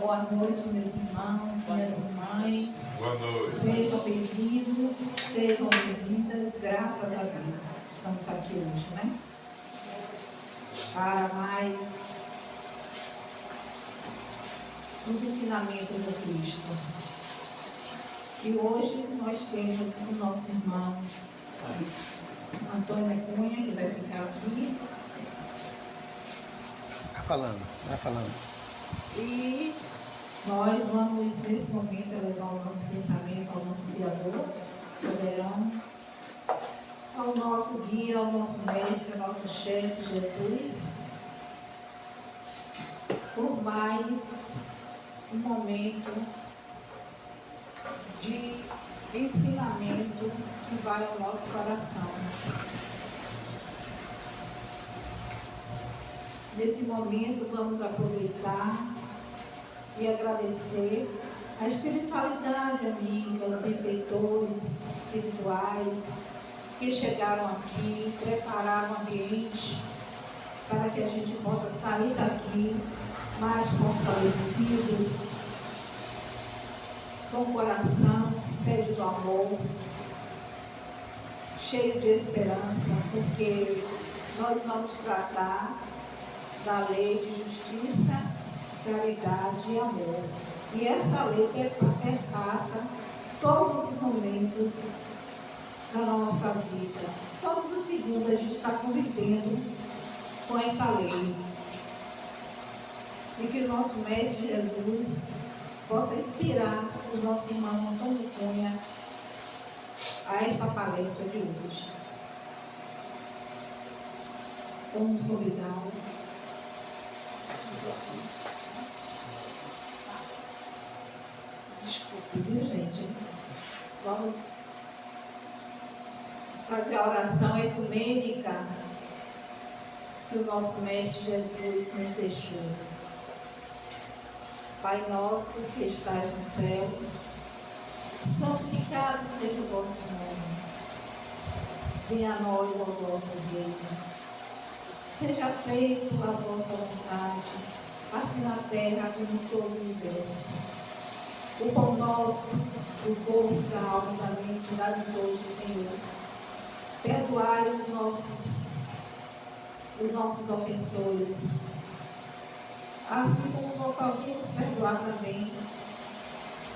Boa noite, meus irmãos, minhas irmãs. Boa noite. Sejam bem-vindos, sejam bem-vindas, graças a Deus. Estamos aqui hoje, né? Para mais os ensinamentos do Cristo. E hoje nós temos o nosso irmão Antônio Cunha, que vai ficar aqui. Vai falando. E nós vamos, nesse momento, levar o nosso pensamento ao nosso Criador, soberano, ao nosso guia, ao nosso mestre, ao nosso chefe, Jesus, por mais um momento de ensinamento que vai ao nosso coração. Nesse momento, vamos aproveitar e agradecer a espiritualidade amiga, os benfeitores espirituais que chegaram aqui, prepararam o ambiente para que a gente possa sair daqui mais fortalecidos, com o coração cheio do amor, cheio de esperança, porque nós vamos tratar da lei de justiça, caridade e amor. E essa lei perpassa todos os momentos da nossa vida. Todos os segundos a gente está convivendo com essa lei. E que o nosso Mestre Jesus possa inspirar o nosso irmão Antônio Cunha a esta palestra de hoje. Vamos convidá-lo. Desculpe, viu, gente? Vamos fazer a oração ecumênica que o nosso Mestre Jesus nos deixou. Pai nosso que estás no céu, santificado seja o vosso nome. Venha a nós o vosso reino. Seja feita a vossa vontade, assim na terra como em todo o universo. O pão nosso, o corpo da alma e da mente, dá-nos hoje, Senhor. Perdoai os nossos ofensores, assim como nós podemos perdoar também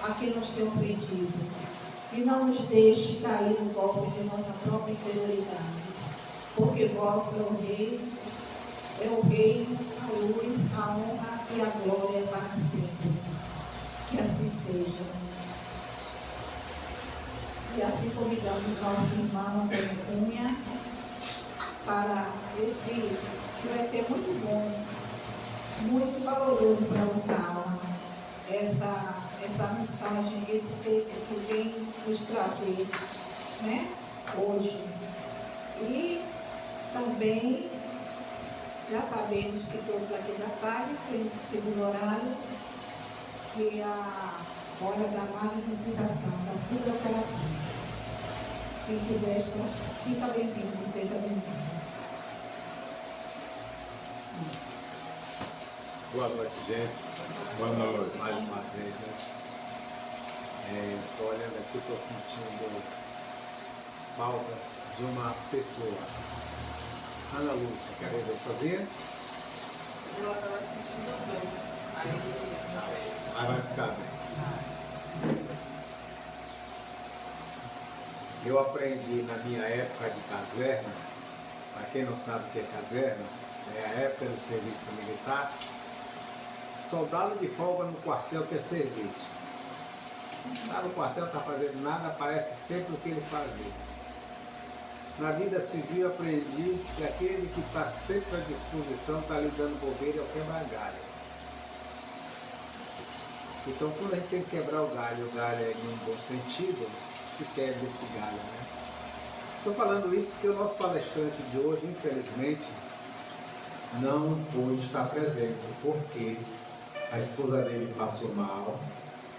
a quem nos tem ofendido. E não nos deixe cair no golpe de nossa própria inferioridade, porque vosso é o reino, a luz, a honra e a glória para sempre. Que assim seja. E assim convidamos nosso irmão Antônio Cunha para esse que vai ser muito bom, muito valoroso para a nossa alma, essa mensagem, esse feito que vem nos trazer, né, hoje. E também já sabemos que todos aqui já sabem, que no segundo horário, que a hora da magnificação, da fisioterapia. Quem quiser, fica bem-vindo, seja bem-vindo. Boa noite, gente. Boa noite. Mais uma vez, né? Estou olhando aqui, estou sentindo falta de uma pessoa. Ana Lúcia, quer ver sozinha? Ela estava sentindo dor. Aí vai ficar bem. Eu aprendi na minha época de caserna, para quem não sabe o que é caserna, é a época do serviço militar, soldado de folga no quartel que é serviço. Está no quartel, não está fazendo nada, aparece sempre o que ele fazia. Na vida civil aprendi que aquele que está sempre à disposição está lhe dando bobeira é o quebra-galho. Então quando a gente tem que quebrar o galho é em um bom sentido, se quebra esse galho, né? Estou falando isso porque o nosso palestrante de hoje, infelizmente, não pôde estar presente, porque a esposa dele passou mal,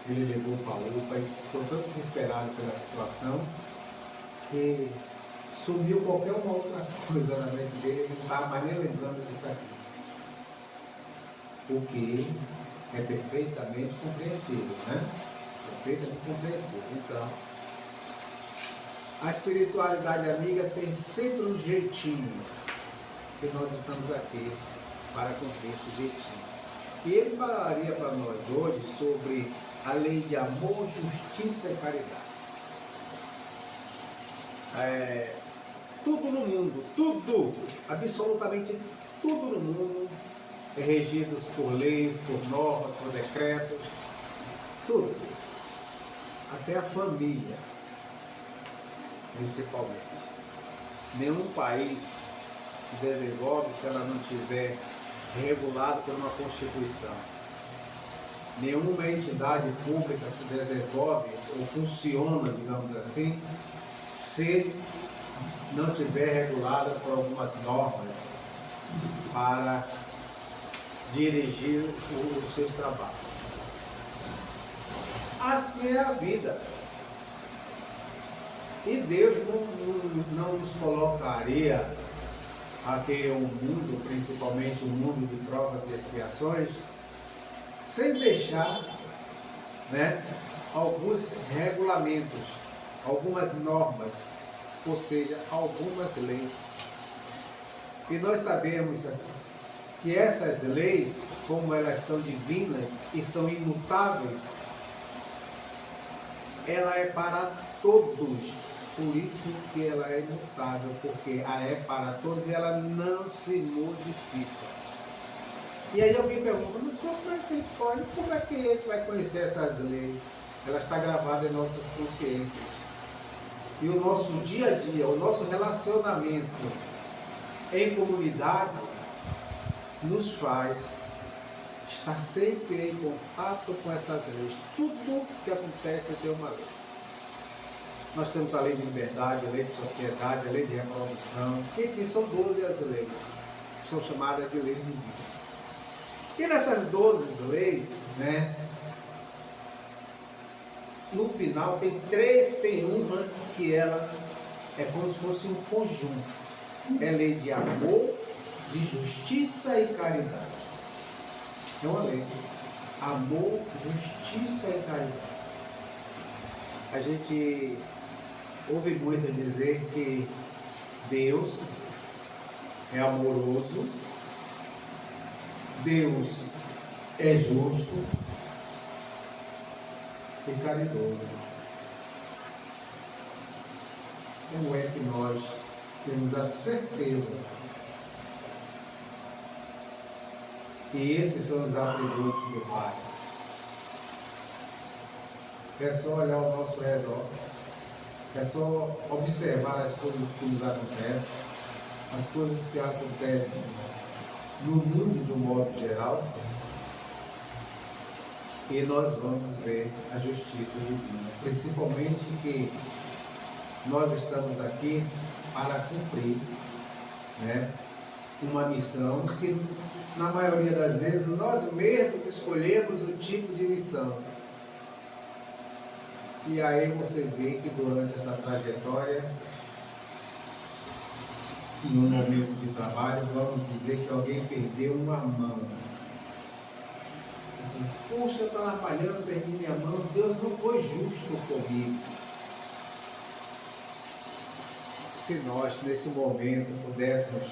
ele levou para a UPA e ficou tão desesperado pela situação que sumiu qualquer uma outra coisa na mente dele, ele não estava mais nem lembrando disso aqui. Porque é perfeitamente compreensível, né? Perfeitamente compreensível. Então, a espiritualidade amiga tem sempre um jeitinho que nós estamos aqui para cumprir esse jeitinho. E ele falaria para nós hoje sobre a lei de amor, justiça e caridade. Tudo no mundo, tudo, absolutamente tudo no mundo é regido por leis, por normas, por decretos, tudo. Até a família, principalmente. Nenhum país se desenvolve se ela não tiver regulado por uma Constituição. Nenhuma entidade pública se desenvolve ou funciona, digamos assim, se não tiver regulada por algumas normas para dirigir os seus trabalhos. Assim é a vida. E Deus não nos colocaria aqui um mundo, principalmente um mundo de provas e expiações, sem deixar, né, alguns regulamentos, algumas normas, ou seja, algumas leis. E nós sabemos assim, que essas leis, como elas são divinas e são imutáveis, ela é para todos. Por isso que ela é imutável, porque ela é para todos e ela não se modifica. E aí alguém pergunta, mas como é que a gente pode, como é que a gente vai conhecer essas leis? Ela está gravada em nossas consciências. E o nosso dia a dia, o nosso relacionamento em comunidade nos faz estar sempre em contato com essas leis. Tudo que acontece tem uma lei. Nós temos a lei de liberdade, a lei de sociedade, a lei de reprodução, enfim, são 12 as leis, que são chamadas de leis divinas. E nessas 12 leis, né, no final tem uma que ela é como se fosse um conjunto. É lei de amor, de justiça e caridade. É uma lei. Amor, justiça e caridade. A gente ouve muito dizer que Deus é amoroso, Deus é justo e caridoso. Como é que nós temos a certeza que esses são os atributos do Pai? É só olhar ao nosso redor, é só observar as coisas que nos acontecem, as coisas que acontecem no mundo de um modo geral, e nós vamos ver a justiça divina, principalmente que nós estamos aqui para cumprir, né, uma missão que, na maioria das vezes, nós mesmos escolhemos o tipo de missão. E aí você vê que durante essa trajetória, em um momento de trabalho, vamos dizer que alguém perdeu uma mão. Assim, puxa, eu estava trabalhando, perdi minha mão, Deus não foi justo comigo. Se nós, nesse momento, pudéssemos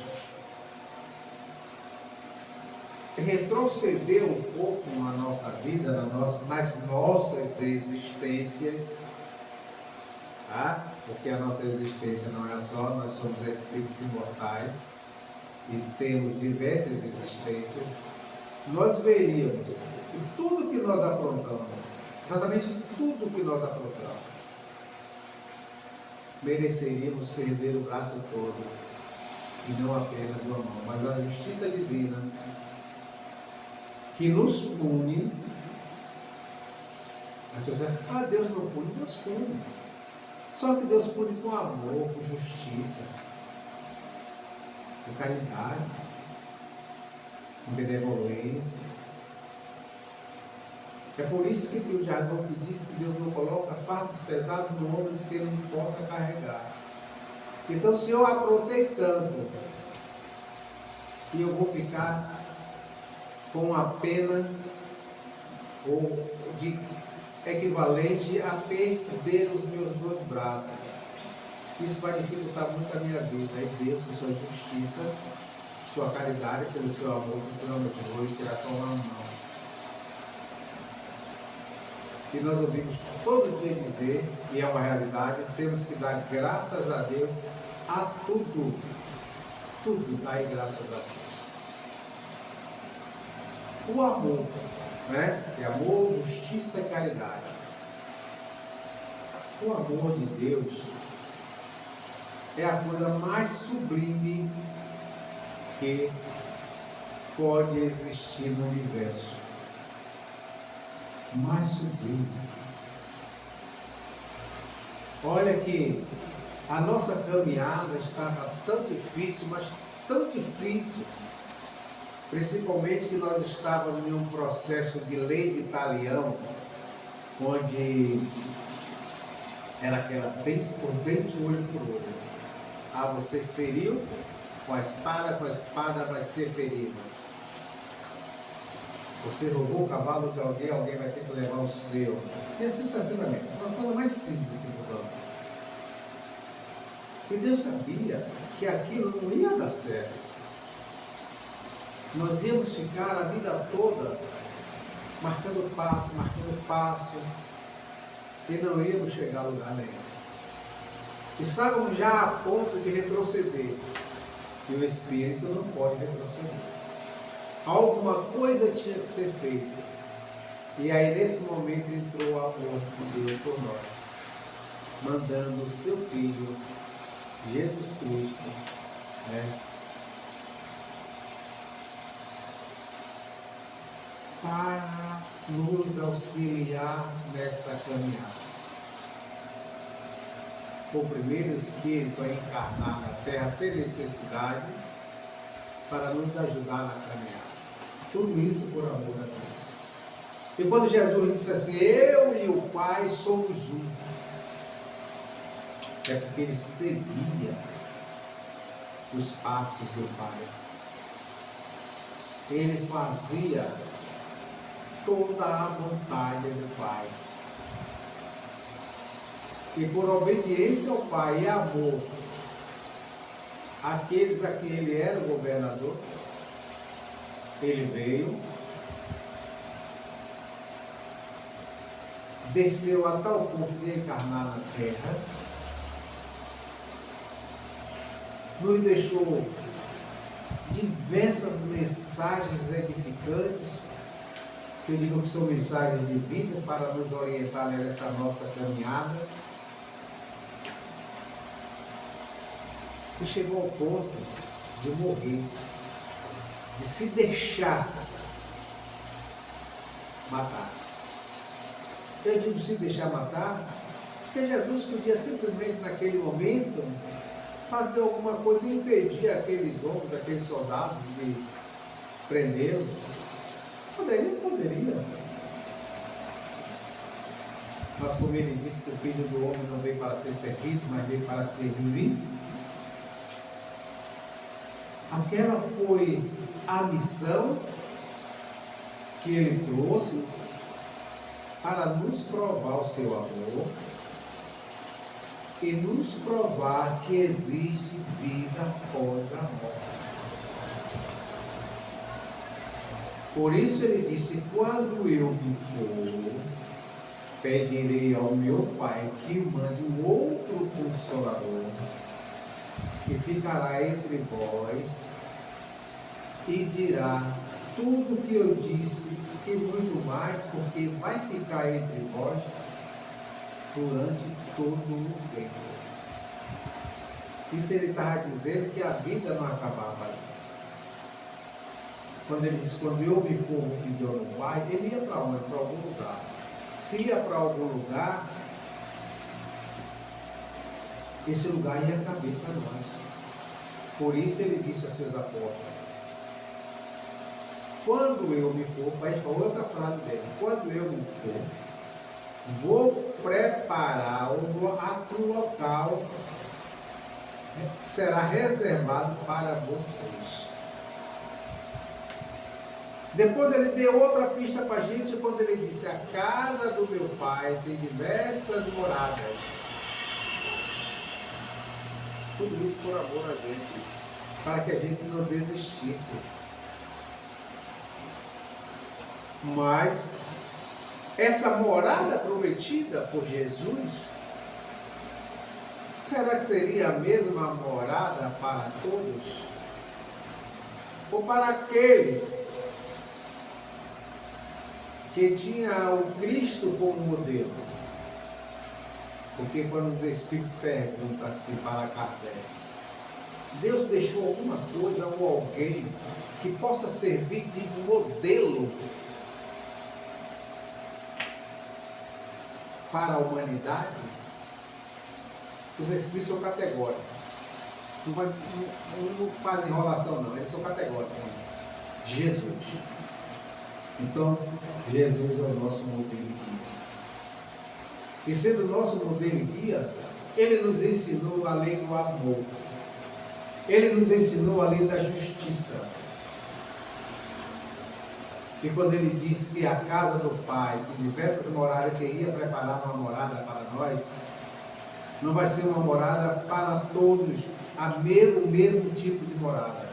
retroceder um pouco na nossa vida, nas nossas existências, tá? Porque a nossa existência não é só, nós somos espíritos imortais e temos diversas existências, nós veríamos que tudo que nós aprontamos, exatamente tudo que nós aprontamos, mereceríamos perder o braço todo e não apenas uma mão, mas a justiça divina que nos pune. As pessoas dizem, Deus não pune, Deus pune. Só que Deus pune com amor, com justiça, com caridade, com benevolência. É por isso que tem o jargão que diz que Deus não coloca fardos pesados no ombro de quem não possa carregar. Então, se eu aprontei tanto e eu vou ficar com a pena ou de equivalente a perder os meus dois braços. Isso vai dificultar muito a minha vida. Aí Deus, por sua justiça, sua caridade, pelo seu amor, você não me tirou e tirar só uma mão. E nós ouvimos todo dia dizer, e é uma realidade, temos que dar graças a Deus a tudo. Tudo dai graças a Deus. O amor, né? É amor, justiça e caridade. O amor de Deus é a coisa mais sublime que pode existir no universo. Mais sublime. Olha que a nossa caminhada estava tão difícil, mas tão difícil, principalmente que nós estávamos em um processo de lei de talião, onde era aquela dente por dente, olho por olho. Ah, você feriu, com a espada vai ser ferido. Você roubou o cavalo de alguém, alguém vai ter que levar o seu. E assim sucessivamente. Uma coisa mais simples que eu estou falando. E Deus sabia que aquilo não ia dar certo. Nós íamos ficar a vida toda marcando passo, e não íamos chegar a lugar nenhum. Estávamos já a ponto de retroceder. E o Espírito não pode retroceder. Alguma coisa tinha que ser feita. E aí nesse momento entrou o amor de Deus por nós, mandando o seu Filho, Jesus Cristo, né, para nos auxiliar nessa caminhada. O primeiro Espírito a encarnar na Terra sem necessidade, para nos ajudar na caminhada. Tudo isso por amor a Deus. E quando Jesus disse assim, eu e o Pai somos um, é porque ele seguia os passos do Pai. Ele fazia toda a vontade do Pai. E por obediência ao Pai e amor àqueles a quem ele era o governador, ele veio, desceu a tal ponto de encarnar na terra, nos deixou diversas mensagens edificantes, que eu digo que são mensagens de vida para nos orientar nessa nossa caminhada. E chegou ao ponto de morrer, de se deixar matar. Eu digo se deixar matar, porque Jesus podia simplesmente naquele momento fazer alguma coisa e impedir aqueles homens, aqueles soldados de prendê-lo. Poderia. Mas como ele disse que o Filho do Homem não veio para ser servido, mas veio para servir, aquela foi a missão que ele trouxe para nos provar o seu amor e nos provar que existe vida após a morte. Por isso ele disse, quando eu me for, pedirei ao meu Pai que mande um outro Consolador, que ficará entre vós e dirá tudo o que eu disse e muito mais, porque vai ficar entre vós durante todo o tempo. Isso ele estava dizendo que a vida não acabava ali. Quando ele disse, quando eu me for, me pediu no Pai, ele ia para onde? Para algum lugar. Se ia para algum lugar, esse lugar ia caber para nós. Por isso ele disse aos seus apóstolos, quando eu me for, vai para outra frase dele, quando eu me for, vou preparar um local que será reservado para vocês. Depois ele deu outra pista para a gente quando ele disse: a casa do meu pai tem diversas moradas. Tudo isso por amor a gente, para que a gente não desistisse. Mas essa morada prometida por Jesus, será que seria a mesma morada para todos? Ou para aqueles que tinham o Cristo como modelo? Porque quando os Espíritos perguntam assim para Kardec, Deus deixou alguma coisa ou alguém que possa servir de modelo para a humanidade? Os Espíritos são categóricos. Não fazem enrolação não, eles são categóricos. Jesus. Então, Jesus é o nosso modelo e guia. E sendo o nosso modelo e guia, Ele nos ensinou a lei do amor. Ele nos ensinou a lei da justiça. E quando Ele disse que a casa do Pai, que diversas moradas, queria preparar uma morada para nós, não vai ser uma morada para todos, o mesmo tipo de morada.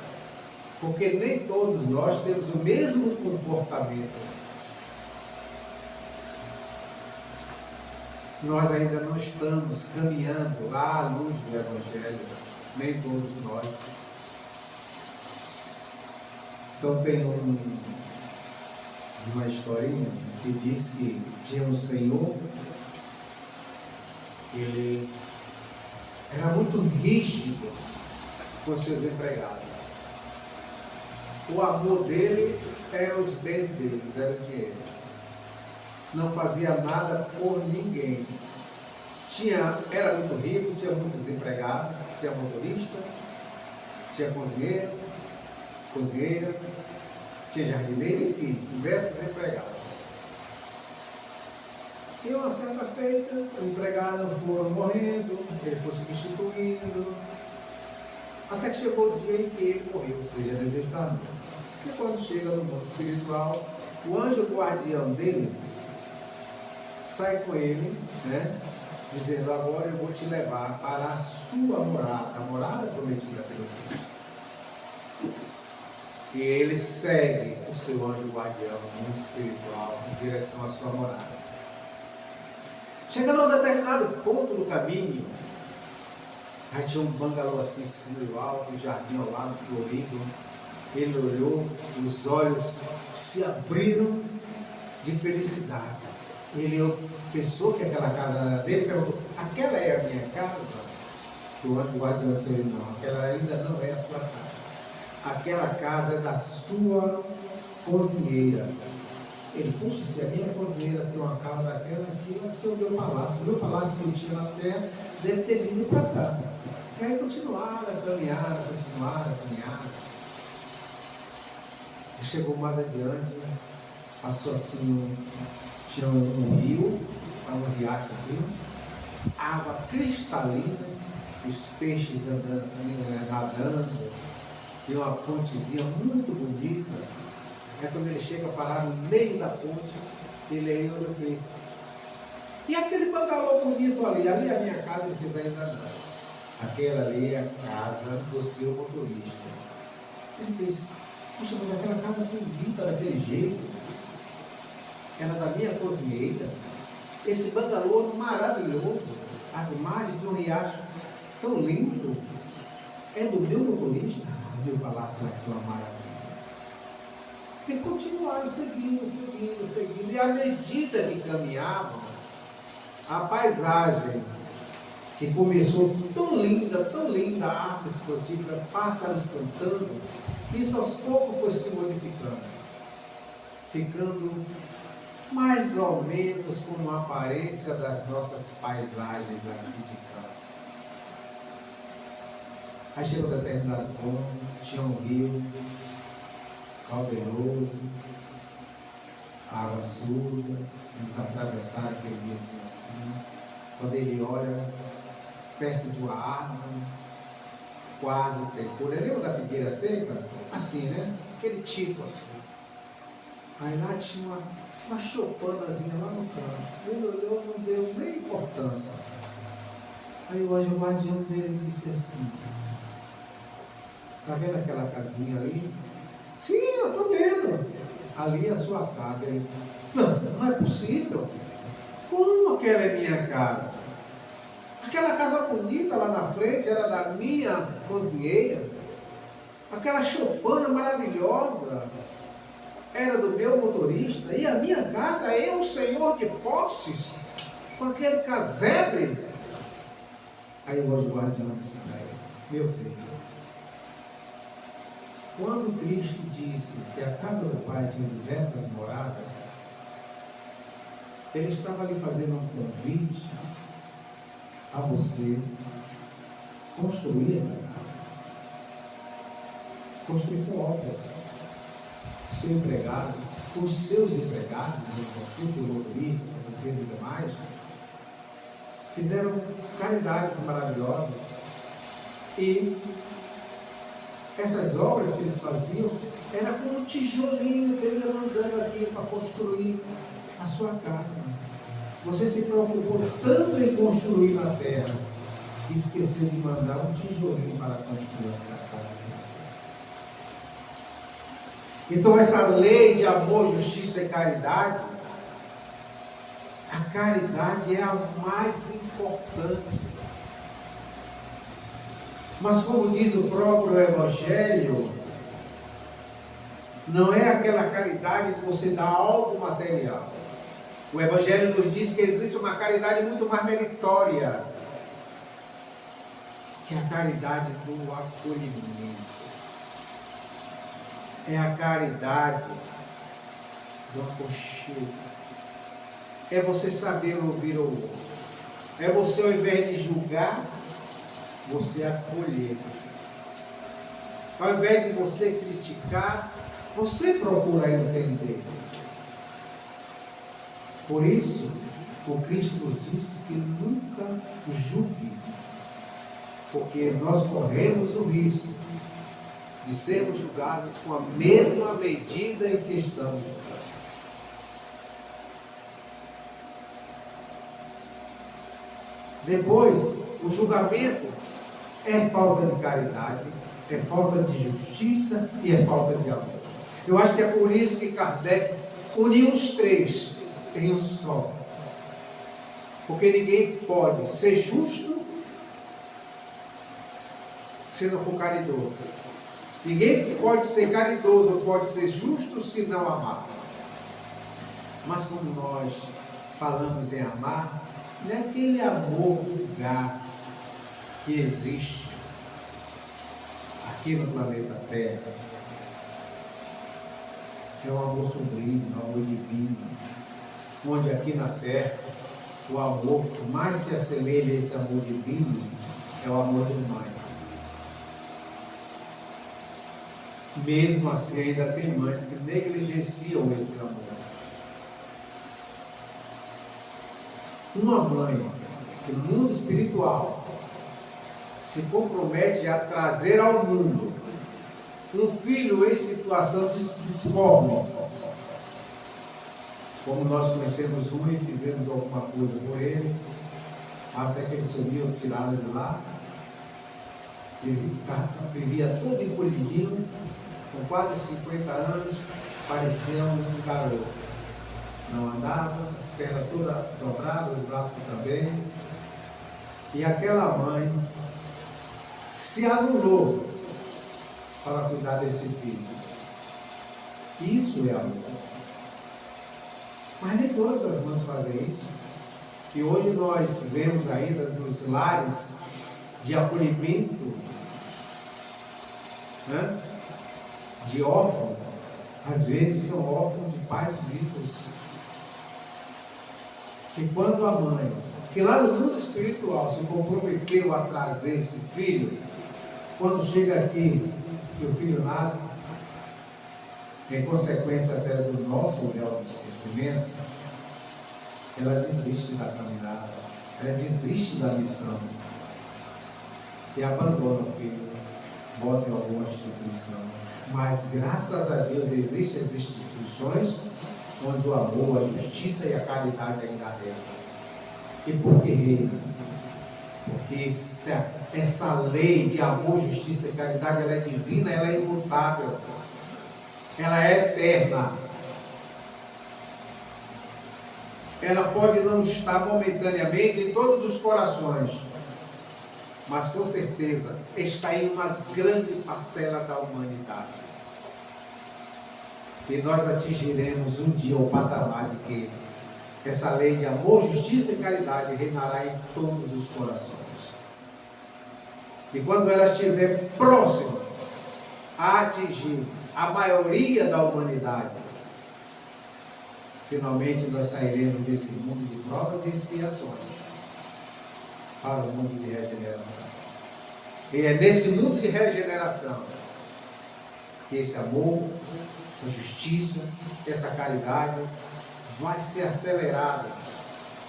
Porque nem todos nós temos o mesmo comportamento. Nós ainda não estamos caminhando à luz do Evangelho, nem todos nós. Então tem uma historinha que diz que tinha um senhor, ele era muito rígido com seus empregados. O amor dele eram os bens deles, era o dinheiro. Não fazia nada por ninguém. Era muito rico, tinha muitos empregados, tinha motorista, tinha cozinheiro, cozinheira, tinha jardineiro, enfim, diversos empregados. E uma certa feita, os empregados foram morrendo, ele foi substituindo, até que chegou o dia em que ele morreu, ou seja, desencarnou. E quando chega no mundo espiritual, o anjo guardião dele sai com ele, né, dizendo: agora eu vou te levar para a sua morada, a morada prometida pelo Cristo. E ele segue o seu anjo guardião no mundo espiritual em direção à sua morada. Chegando a um determinado ponto do caminho, aí tinha um bangalô assim, no alto, um jardim ao lado, florido. Ele olhou, os olhos se abriram de felicidade. Ele pensou que aquela casa era dele, perguntou: aquela é a minha casa? O anjo guardião disse: não, aquela ainda não é a sua casa. Aquela casa é da sua cozinheira. Ele: puxa, se a minha cozinheira tem uma casa daquela aqui, vai ser o meu palácio. O meu palácio que eu tinha na terra deve ter vindo para cá. E aí continuaram a caminhar. E chegou mais adiante, passou assim, tinha um rio, um riacho assim, água cristalina, os peixes andando assim, nadando, e uma pontezinha muito bonita. Aí quando ele chega a parar no meio da ponte, ele aí olhou e fez: e aquele bangalô bonito ali? Ali é a minha casa. Ele fez: ainda não. Aquela ali é a casa do seu motorista. Ele fez: puxa, mas aquela casa é bonita daquele jeito. Era da minha cozinheira. Esse bangalô maravilhoso, as margens de um riacho tão lindo, é do meu motorista. Meu palácio vai ser uma maravilha. E continuaram seguindo. E à medida que caminhavam, a paisagem que começou tão linda, árvores frutíferas, pássaros cantando, isso aos poucos foi se modificando, ficando mais ou menos como a aparência das nossas paisagens aqui de cá. Aí chegou um determinado ponto, tinha um rio caudaloso, água suja, eles atravessaram aquele riozinho assim. Quando ele olha perto de uma árvore, quase secura. Lembra da figueira seca? Assim, né? Aquele tipo assim. Aí lá tinha uma choupanazinha lá no canto. Ele olhou, não deu nem importância. Aí o anjo guardião dele disse assim: está vendo aquela casinha ali? Sim, eu estou vendo. Ali é a sua casa. Ele: não é possível. Como aquela é minha casa? Aquela casa bonita lá na frente era da minha cozinheira. Aquela choupana maravilhosa era do meu motorista. E a minha casa, eu, senhor de posses, com aquele casebre. Aí o anjo guardião disse: meu filho, quando Cristo disse que a casa do Pai tinha diversas moradas, Ele estava lhe fazendo um convite a você construir essa casa. Construir com obras. O seu empregado, os seus empregados, você, seu motorista, você e demais, fizeram caridades maravilhosas. E essas obras que eles faziam era com um tijolinho que ele ia mandando aqui para construir a sua casa. Você se preocupou tanto em construir na terra e esqueceu de mandar um tijolinho para construir essa casa de você. Então essa lei de amor, justiça e caridade, a caridade é a mais importante. Mas como diz o próprio Evangelho, não é aquela caridade que você dá algo material. O Evangelho nos diz que existe uma caridade muito mais meritória, que é a caridade do acolhimento. É a caridade do aconchego. É você saber ouvir o outro. É você, ao invés de julgar, você acolher. Ao invés de você criticar, você procura entender. Por isso, o Cristo nos disse que nunca julgue, porque nós corremos o risco de sermos julgados com a mesma medida em que estamos julgados. Depois, o julgamento é falta de caridade, é falta de justiça e é falta de amor. Eu acho que é por isso que Kardec uniu os três em um só. Porque ninguém pode ser justo se não for caridoso. Ninguém pode ser caridoso ou pode ser justo se não amar. Mas quando nós falamos em amar, não é aquele amor vulgar que existe aqui no planeta Terra. É um amor sublime, um amor divino, onde aqui na Terra o amor que mais se assemelha a esse amor divino é o amor de mãe. Mesmo assim, ainda tem mães que negligenciam esse amor. Uma mãe que no mundo espiritual se compromete a trazer ao mundo um filho em situação de discórdia, como nós conhecemos um e fizemos alguma coisa por ele, até que ele sumiu, tiraram de lá, ele vivia todo encolhidinho, com quase 50 anos, parecia um garoto. Não andava, as pernas todas dobradas, os braços também. E aquela mãe se anulou para cuidar desse filho. Isso é amor. Mas nem todas as mães fazem isso. E hoje nós vemos ainda nos lares de acolhimento, né, de órfãos, às vezes são órfãos de pais vivos. E quando a mãe, que lá no mundo espiritual se comprometeu a trazer esse filho, quando chega aqui, que o filho nasce, em consequência até do nosso véu de esquecimento, ela desiste da caminhada, ela desiste da missão e abandona o filho, bota em alguma instituição. Mas graças a Deus existem as instituições onde o amor, a justiça e a caridade ainda reinam. E por que reina? Porque essa lei de amor, justiça e caridade, ela é divina, ela é imutável, ela é eterna. Ela pode não estar momentaneamente em todos os corações, mas com certeza está em uma grande parcela da humanidade. E nós atingiremos um dia o patamar de que essa lei de amor, justiça e caridade reinará em todos os corações. E quando ela estiver próxima a atingir a maioria da humanidade, finalmente nós sairemos desse mundo de provas e expiações para o mundo de regeneração. E é nesse mundo de regeneração que esse amor, essa justiça, essa caridade vai ser acelerada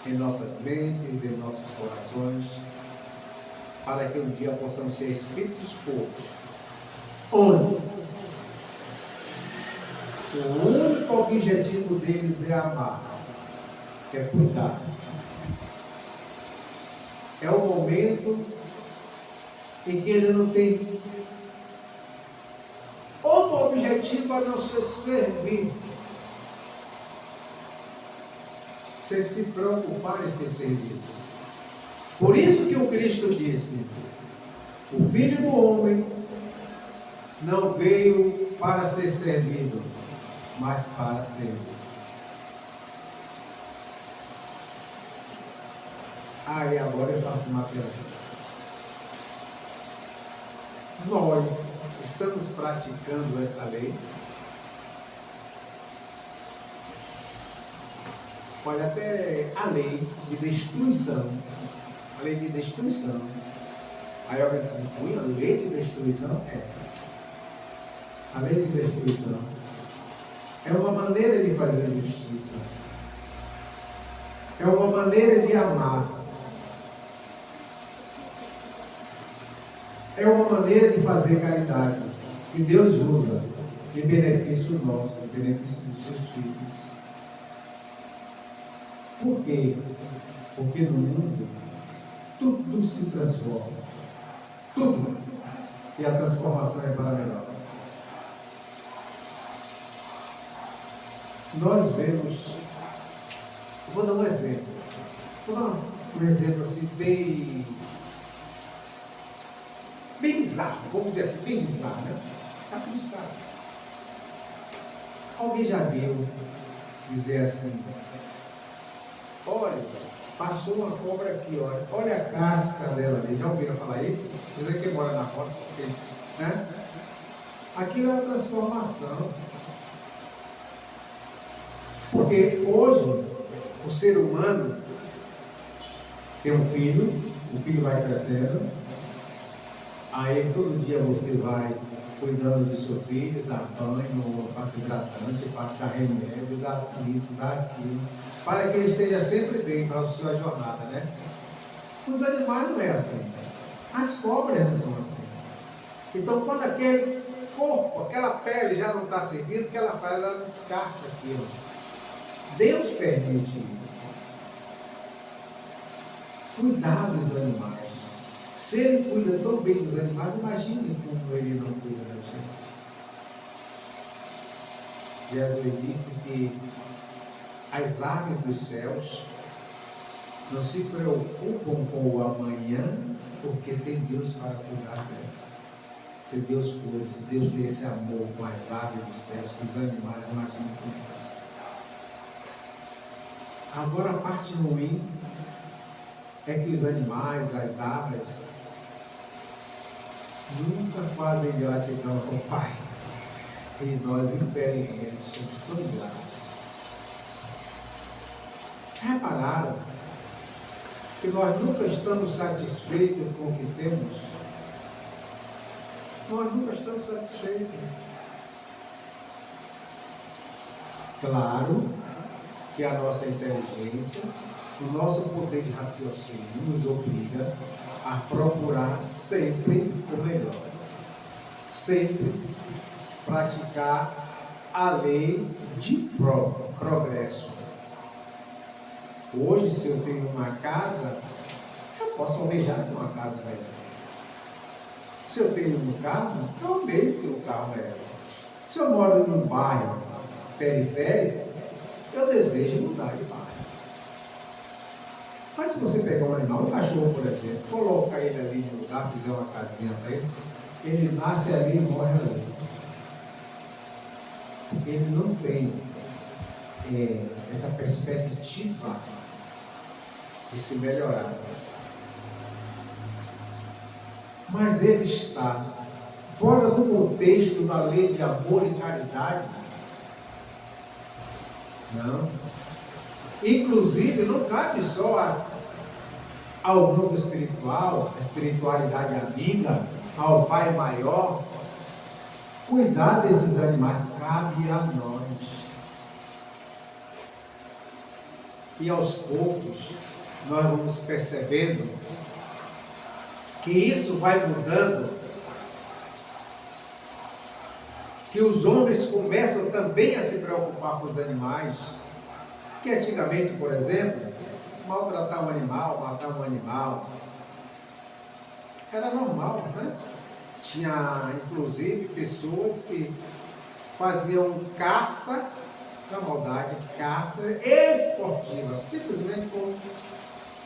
em nossas mentes, em nossos corações, para que um dia possamos ser espíritos puros, onde o único objetivo deles é amar, é cuidar. É o momento em que ele não tem outro objetivo a não ser servir, sem se preocupar em ser servidos. Por isso que o Cristo disse: o Filho do Homem não veio para ser servido, mas para servir. E agora eu faço uma pergunta. Nós estamos praticando essa lei? Olha, até a lei de destruição. A lei de destruição. Aí alguém diz assim: a lei de destruição? É. A lei de destruição é uma maneira de fazer justiça. É uma maneira de amar. É uma maneira de fazer caridade que Deus usa em benefício nosso, em benefício dos seus filhos. Por quê? Porque no mundo tudo se transforma. Tudo. E a transformação é para melhor. Nós vemos, vou dar um exemplo. Vou dar um exemplo assim bem bizarro, vamos dizer assim, bem bizarro, né? Está tudo bizarro. Alguém já viu dizer assim: olha, passou uma cobra aqui, olha a casca dela ali. Já ouviram falar isso? Dizer que mora na roça, né? Aquilo é a transformação. Porque hoje o ser humano tem um filho, o filho vai crescendo. Aí todo dia você vai cuidando do seu filho, dá banho, passa hidratante, dá remédio, dá isso, dá aquilo, para que ele esteja sempre bem para a sua jornada, né? Os animais não é assim. As cobras não são assim. Então quando aquele corpo, aquela pele já não está servindo, o que ela faz? Ela descarta aquilo. Deus permite isso. Cuidar dos animais. Se ele cuida tão bem dos animais, imagine como ele não cuida da gente. Jesus disse que as aves dos céus não se preocupam com o amanhã, porque tem Deus para cuidar dela. Se Deus cuida, se Deus tem esse amor com as aves dos céus, com os animais, imagine com isso. Agora a parte ruim é que os animais, as aves, nunca fazem gratidão ao Pai. E nós, infelizmente, somos tão gratos. Repararam que nós nunca estamos satisfeitos com o que temos? Nós nunca estamos satisfeitos. Claro que a nossa inteligência, o nosso poder de raciocínio nos obriga a procurar sempre o melhor. Sempre praticar a lei de progresso. Hoje, se eu tenho uma casa, eu posso almejar ter uma casa melhor. Se eu tenho um carro, eu almejo ter um carro melhor. Se eu moro num bairro periférico, eu desejo mudar de bairro. Mas se você pegar um animal, um cachorro, por exemplo, colocar ele ali no lugar, fizer uma casinha para ele nasce ali e morre ali. Porque ele não tem essa perspectiva de se melhorar. Mas ele está fora do contexto da lei de amor e caridade. Não. Inclusive, não cabe só ao mundo espiritual, à espiritualidade amiga, ao Pai maior, cuidar desses animais, cabe a nós. E aos poucos, nós vamos percebendo que isso vai mudando, que os homens começam também a se preocupar com os animais, que antigamente, por exemplo, maltratar um animal, matar um animal, era normal, né? Tinha, inclusive, pessoas que faziam caça, na maldade, caça esportiva, simplesmente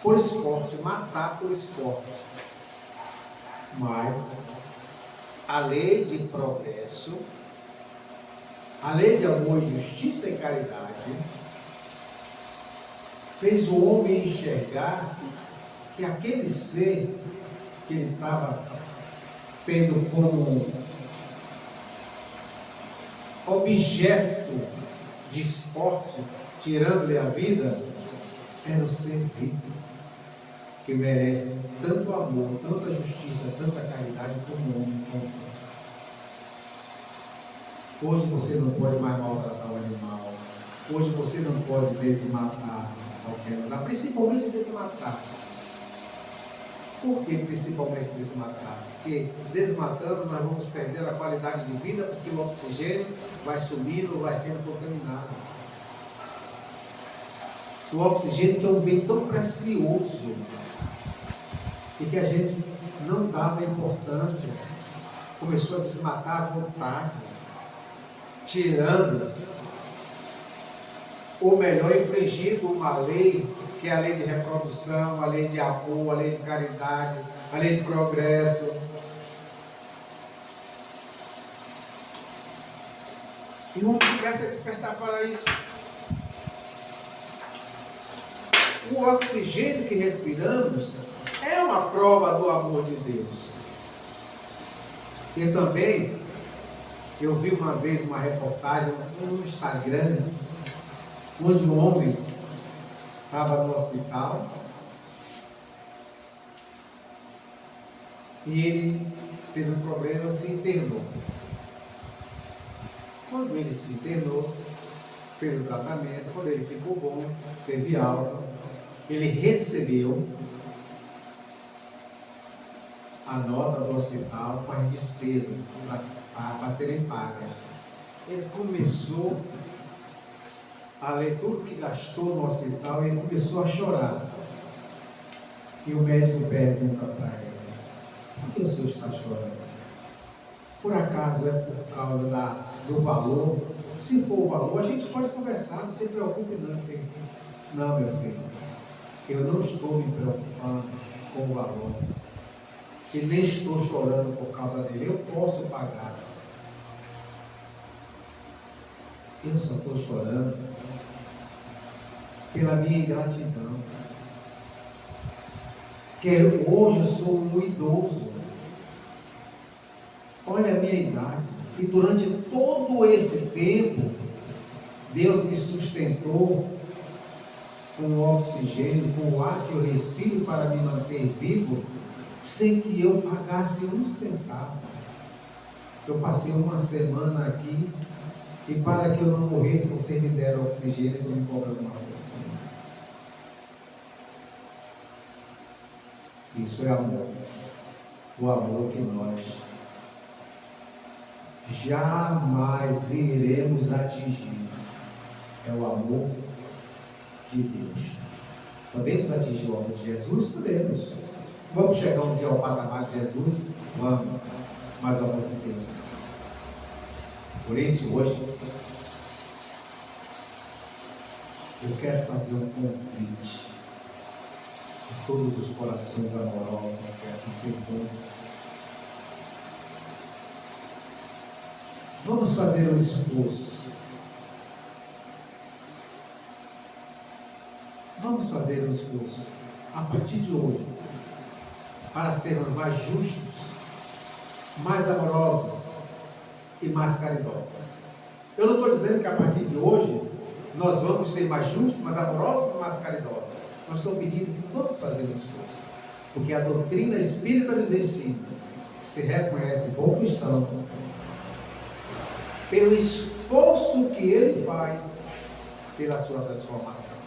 por esporte, matar por esporte. Mas a lei de progresso, a lei de amor, justiça e caridade, fez o homem enxergar que aquele ser que ele estava tendo como objeto de esporte, tirando-lhe a vida, era o ser vivo, que merece tanto amor, tanta justiça, tanta caridade como o homem encontrou. Hoje você não pode mais maltratar o animal. Hoje você não pode desmatar qualquer lugar, principalmente desmatar. Por que principalmente desmatar? Porque desmatando nós vamos perder a qualidade de vida, porque o oxigênio vai sumindo, vai sendo contaminado. O oxigênio que é um bem tão precioso e que a gente não dava importância, começou a desmatar à vontade, tirando, ou melhor, infringindo uma lei, que é a lei de reprodução, a lei de amor, a lei de caridade, a lei de progresso. E o homem começa a despertar para isso. O oxigênio que respiramos é uma prova do amor de Deus. E também, eu vi uma vez uma reportagem no Instagram, onde um homem estava no hospital e ele teve um problema, se internou. Quando ele se internou, fez o tratamento, quando ele ficou bom, teve alta, ele recebeu a nota do hospital com as despesas para serem pagas. Ele começou a ler tudo que gastou no hospital e ele começou a chorar. E o médico pergunta para ele: por que o senhor está chorando? Por acaso é por causa do valor? Se for o valor, a gente pode conversar, não se preocupe não. Não, meu filho, eu não estou me preocupando com o valor. E nem estou chorando por causa dele. Eu posso pagar. Eu só estou chorando pela minha ingratidão. Que hoje eu sou um idoso. Olha a minha idade. E durante todo esse tempo, Deus me sustentou com o oxigênio, com o ar que eu respiro para me manter vivo, sem que eu pagasse um centavo. Eu passei uma semana aqui e para que eu não morresse, você me deram oxigênio e não me cobra uma coisa. Isso é amor. O amor que nós jamais iremos atingir é o amor de Deus. Podemos atingir o amor de Jesus? Podemos. Vamos chegar um dia ao patamar de Jesus? Vamos. Mas o amor de Deus não. Por isso, hoje, eu quero fazer um convite a todos os corações amorosos que aqui se encontram. Vamos fazer um esforço. Vamos fazer um esforço a partir de hoje para sermos mais justos, mais amorosos e mais caridosos. Eu não estou dizendo que a partir de hoje nós vamos ser mais justos, mais amorosos e mais caridosos. Nós estamos pedindo que vamos fazer um esforço, porque a doutrina espírita nos ensina que se reconhece bom cristão pelo esforço que ele faz pela sua transformação.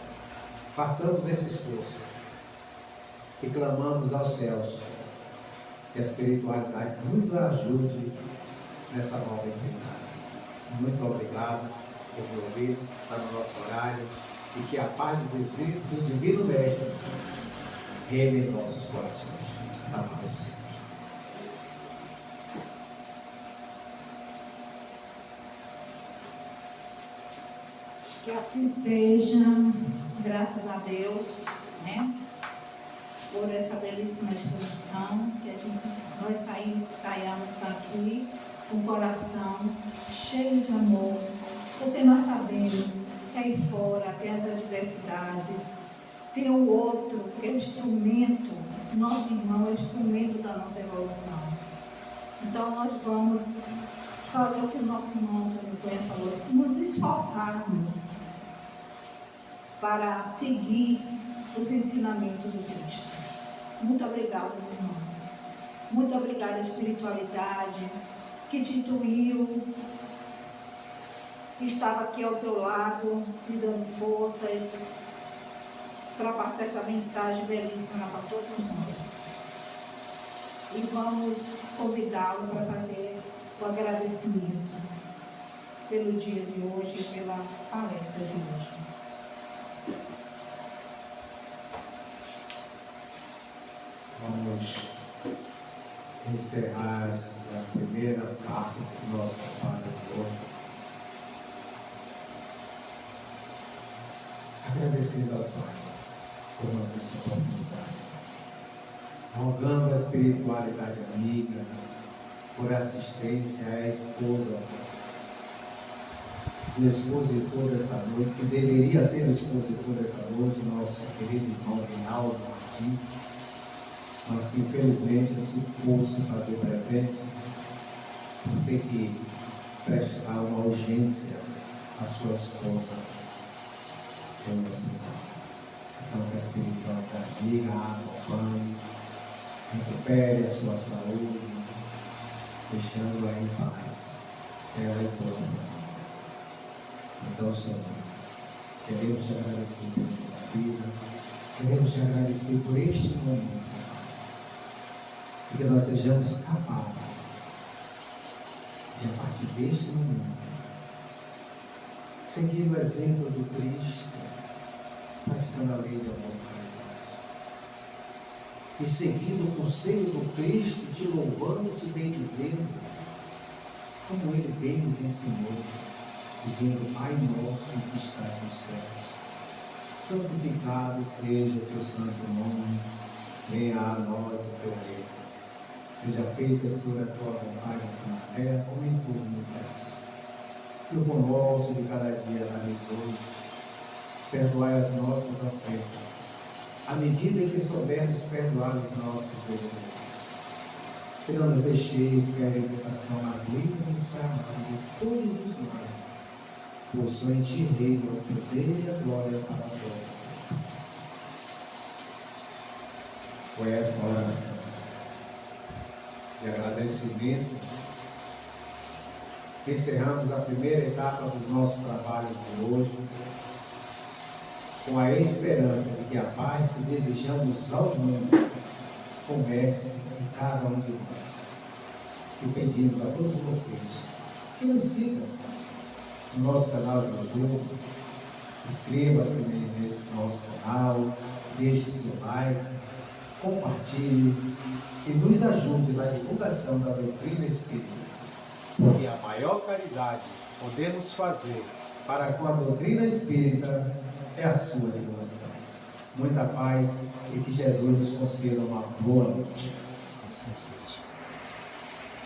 Façamos esse esforço e clamamos aos céus que a espiritualidade nos ajude nessa nova eternidade. Muito obrigado por me ouvir, está no nosso horário, e que a paz de Deus e do Divino Mestre reine em nossos corações. A paz. Que assim seja, graças a Deus, né? Por essa belíssima exposição, que nós saiamos daqui com o coração cheio de amor, porque nós sabemos que aí fora tem as adversidades, tem o outro, que é o instrumento, nosso irmão é o instrumento da nossa evolução. Então nós vamos fazer o que o nosso irmão falou, nos esforçarmos para seguir os ensinamentos do Cristo. Muito obrigado, meu irmão. Muito obrigada à espiritualidade que te intuiu, que estava aqui ao teu lado, me dando forças para passar essa mensagem belíssima para todos nós. E vamos convidá-lo para fazer o agradecimento pelo dia de hoje e pela palestra de hoje. Vamos encerrar a primeira parte do nosso trabalho de hoje, agradecendo ao Pai por nos dar essa oportunidade, rogando a espiritualidade amiga por assistência à esposa do expositor dessa noite, que deveria ser o expositor dessa noite, nosso querido irmão Reinaldo Martins, mas que infelizmente se pôs fazer presente por ter que prestar uma urgência à sua esposa no hospital. Então, que a espiritualidade amiga, a acompanhe, recupere a sua saúde, deixando-a em paz, ela e toda a família. Então, Senhor, queremos te agradecer por tua vida, queremos te agradecer por este momento, que nós sejamos capazes de, a partir deste momento, seguir o exemplo do Cristo, praticando a lei de amor e caridade, e seguindo o conselho do Cristo, te louvando e te bendizendo, como Ele bem nos ensinou, dizendo: Pai nosso que estás nos céus, santificado seja o teu santo nome, venha a nós o teu reino. Seja feita, Senhor, a tua vontade aqui na terra, como em tudo no céu. E o pão nosso de cada dia dá-nos hoje. Perdoai as nossas ofensas, à medida que soubermos perdoar os nossos devedores. Que não nos deixeis cair em tentação, mas livra-nos para de todos os males. Pois só em ti reina o poder e a glória para todos. Foi essa oração de agradecimento, encerramos a primeira etapa do nosso trabalho de hoje, com a esperança de que a paz que desejamos ao mundo comece em cada um de nós. E pedimos a todos vocês que nos siga no nosso canal do YouTube, inscreva-se nesse nosso canal, deixe seu like, compartilhe e nos ajude na divulgação da doutrina espírita. Porque a maior caridade podemos fazer para com a doutrina espírita é a sua divulgação. Muita paz e que Jesus nos conceda uma boa noite. Assim seja.